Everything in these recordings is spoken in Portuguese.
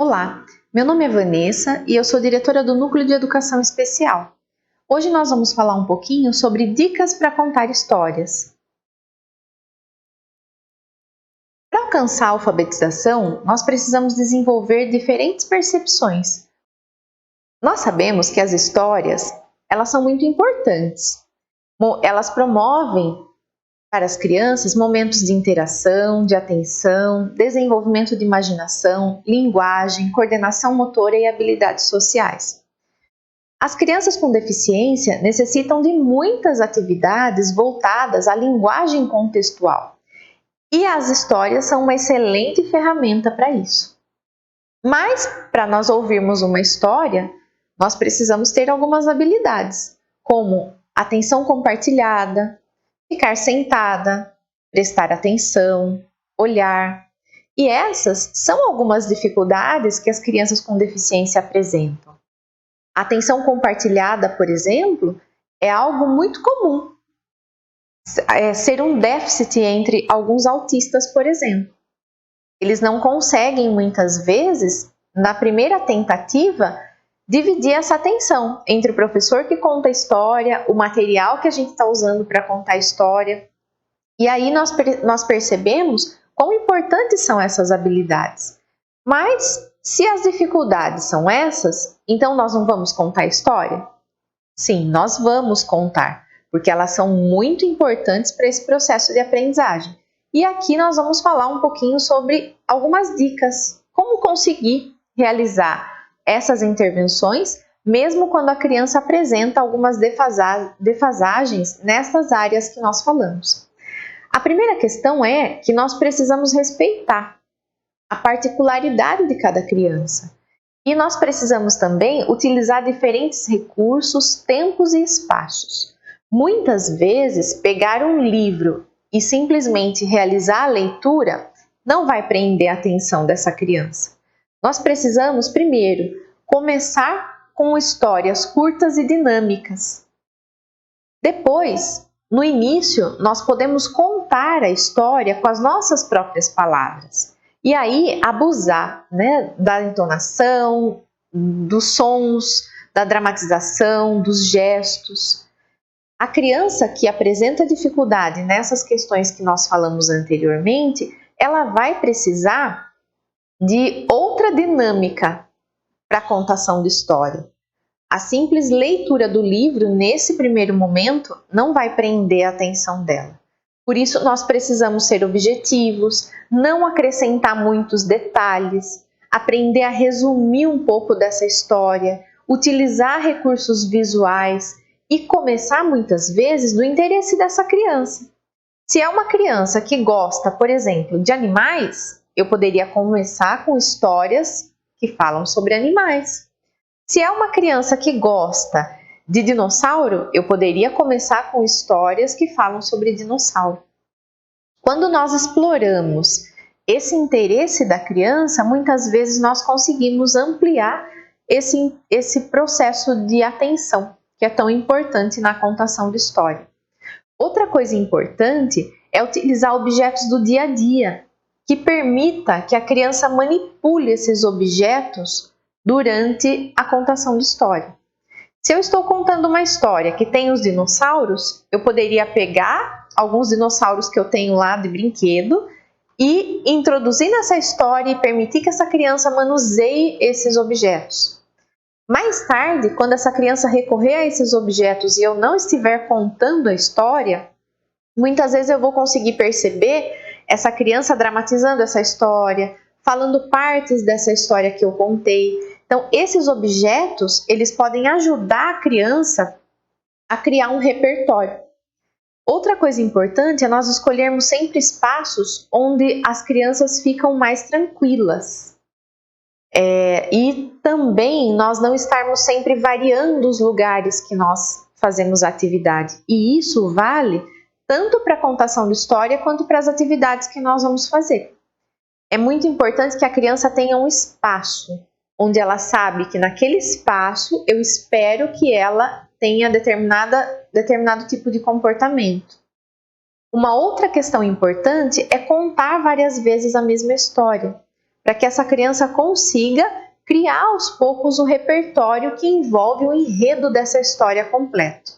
Olá, meu nome é Vanessa e eu sou diretora do Núcleo de Educação Especial. Hoje nós vamos falar um pouquinho sobre dicas para contar histórias. Para alcançar a alfabetização, nós precisamos desenvolver diferentes percepções. Nós sabemos que as histórias, elas são muito importantes. Elas promovem para as crianças momentos de interação, de atenção, desenvolvimento de imaginação, linguagem, coordenação motora e habilidades sociais. As crianças com deficiência necessitam de muitas atividades voltadas à linguagem contextual. E as histórias são uma excelente ferramenta para isso. Mas, para nós ouvirmos uma história, nós precisamos ter algumas habilidades, como atenção compartilhada, ficar sentada, prestar atenção, olhar. E essas são algumas dificuldades que as crianças com deficiência apresentam. A atenção compartilhada, por exemplo, é algo muito comum. Ser um déficit entre alguns autistas, por exemplo. Eles não conseguem, muitas vezes, na primeira tentativa, dividir essa atenção entre o professor que conta a história, o material que a gente está usando para contar a história. E aí nós percebemos quão importantes são essas habilidades. Mas, se as dificuldades são essas, então nós não vamos contar a história? Sim, nós vamos contar, porque elas são muito importantes para esse processo de aprendizagem. E aqui nós vamos falar um pouquinho sobre algumas dicas, como conseguir realizar essas intervenções, mesmo quando a criança apresenta algumas defasagens nessas áreas que nós falamos. A primeira questão é que nós precisamos respeitar a particularidade de cada criança. E nós precisamos também utilizar diferentes recursos, tempos e espaços. Muitas vezes, pegar um livro e simplesmente realizar a leitura não vai prender a atenção dessa criança. Nós precisamos, primeiro, começar com histórias curtas e dinâmicas. Depois, no início, nós podemos contar a história com as nossas próprias palavras. E aí, abusar, da entonação, dos sons, da dramatização, dos gestos. A criança que apresenta dificuldade nessas questões que nós falamos anteriormente, ela vai precisar de outra dinâmica para a contação de história. A simples leitura do livro, nesse primeiro momento, não vai prender a atenção dela. Por isso, nós precisamos ser objetivos, não acrescentar muitos detalhes, aprender a resumir um pouco dessa história, utilizar recursos visuais e começar, muitas vezes, do interesse dessa criança. Se é uma criança que gosta, por exemplo, de animais, eu poderia começar com histórias que falam sobre animais. Se é uma criança que gosta de dinossauro, eu poderia começar com histórias que falam sobre dinossauro. Quando nós exploramos esse interesse da criança, muitas vezes nós conseguimos ampliar esse processo de atenção, que é tão importante na contação de história. Outra coisa importante é utilizar objetos do dia a dia, que permita que a criança manipule esses objetos durante a contação de história. Se eu estou contando uma história que tem os dinossauros, eu poderia pegar alguns dinossauros que eu tenho lá de brinquedo e introduzir nessa história e permitir que essa criança manuseie esses objetos. Mais tarde, quando essa criança recorrer a esses objetos e eu não estiver contando a história, muitas vezes eu vou conseguir perceber essa criança dramatizando essa história, falando partes dessa história que eu contei. Então, esses objetos, eles podem ajudar a criança a criar um repertório. Outra coisa importante é nós escolhermos sempre espaços onde as crianças ficam mais tranquilas. E também nós não estarmos sempre variando os lugares que nós fazemos a atividade. E isso vale tanto para a contação de história quanto para as atividades que nós vamos fazer. É muito importante que a criança tenha um espaço onde ela sabe que naquele espaço eu espero que ela tenha determinado tipo de comportamento. Uma outra questão importante é contar várias vezes a mesma história. para que essa criança consiga criar aos poucos o repertório que envolve o enredo dessa história completo.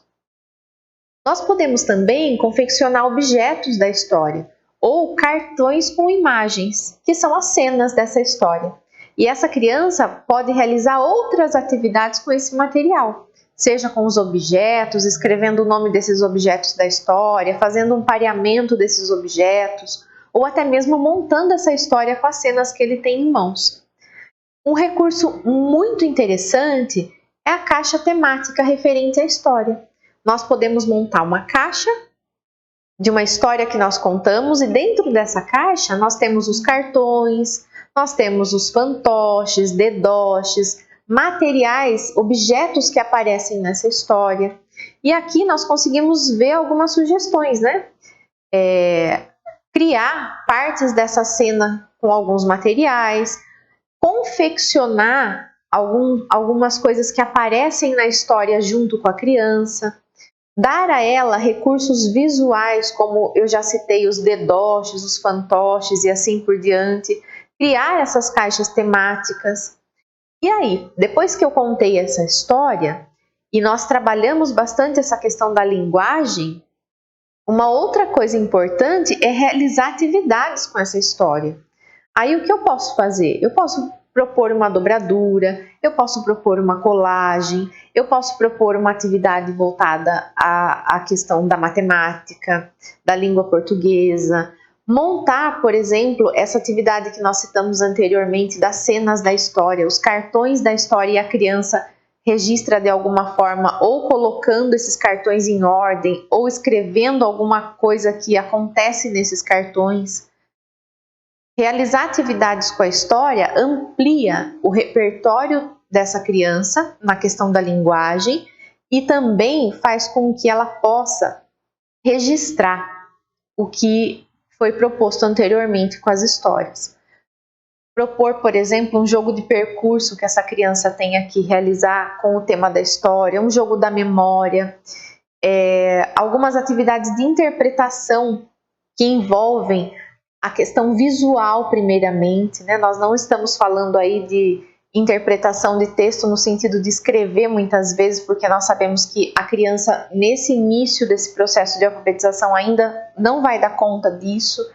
Nós podemos também confeccionar objetos da história ou cartões com imagens, que são as cenas dessa história. E essa criança pode realizar outras atividades com esse material, seja com os objetos, escrevendo o nome desses objetos da história, fazendo um pareamento desses objetos, ou até mesmo montando essa história com as cenas que ele tem em mãos. Um recurso muito interessante é a caixa temática referente à história. Nós podemos montar uma caixa de uma história que nós contamos e dentro dessa caixa nós temos os cartões, nós temos os fantoches, dedoches, materiais, objetos que aparecem nessa história. E aqui nós conseguimos ver algumas sugestões, né? Criar partes dessa cena com alguns materiais, confeccionar algumas coisas que aparecem na história junto com a criança, dar a ela recursos visuais, como eu já citei, os dedoches, os fantoches e assim por diante, criar essas caixas temáticas. E aí, depois que eu contei essa história, e nós trabalhamos bastante essa questão da linguagem, uma outra coisa importante é realizar atividades com essa história. Aí o que eu posso fazer? Eu posso propor uma dobradura, eu posso propor uma colagem, eu posso propor uma atividade voltada à questão da matemática, da língua portuguesa, montar, por exemplo, essa atividade que nós citamos anteriormente das cenas da história, os cartões da história e a criança registra de alguma forma ou colocando esses cartões em ordem ou escrevendo alguma coisa que acontece nesses cartões. Realizar atividades com a história amplia o repertório dessa criança na questão da linguagem e também faz com que ela possa registrar o que foi proposto anteriormente com as histórias. Propor, por exemplo, um jogo de percurso que essa criança tenha que realizar com o tema da história, um jogo da memória, algumas atividades de interpretação que envolvem a questão visual primeiramente, né? Nós não estamos falando aí de interpretação de texto no sentido de escrever muitas vezes, porque nós sabemos que a criança nesse início desse processo de alfabetização ainda não vai dar conta disso,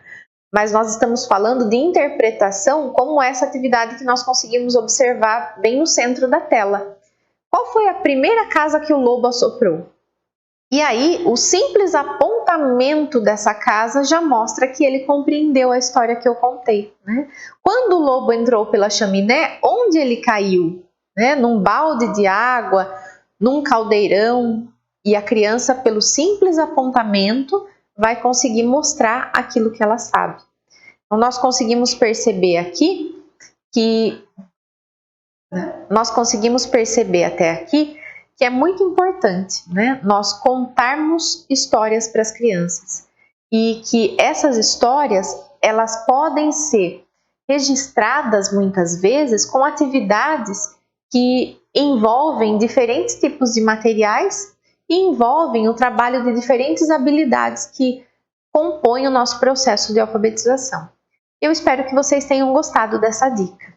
mas nós estamos falando de interpretação como essa atividade que nós conseguimos observar bem no centro da tela. Qual foi a primeira casa que o lobo assoprou? E aí, o simples apontamento dessa casa já mostra que ele compreendeu a história que eu contei, né? Quando o lobo entrou pela chaminé, onde ele caiu? Né? Num balde de água, num caldeirão, e a criança, pelo simples apontamento, vai conseguir mostrar aquilo que ela sabe. Então, nós conseguimos perceber aqui que é muito importante, né, nós contarmos histórias para as crianças e que essas histórias elas podem ser registradas muitas vezes com atividades que envolvem diferentes tipos de materiais e envolvem o trabalho de diferentes habilidades que compõem o nosso processo de alfabetização. Eu espero que vocês tenham gostado dessa dica.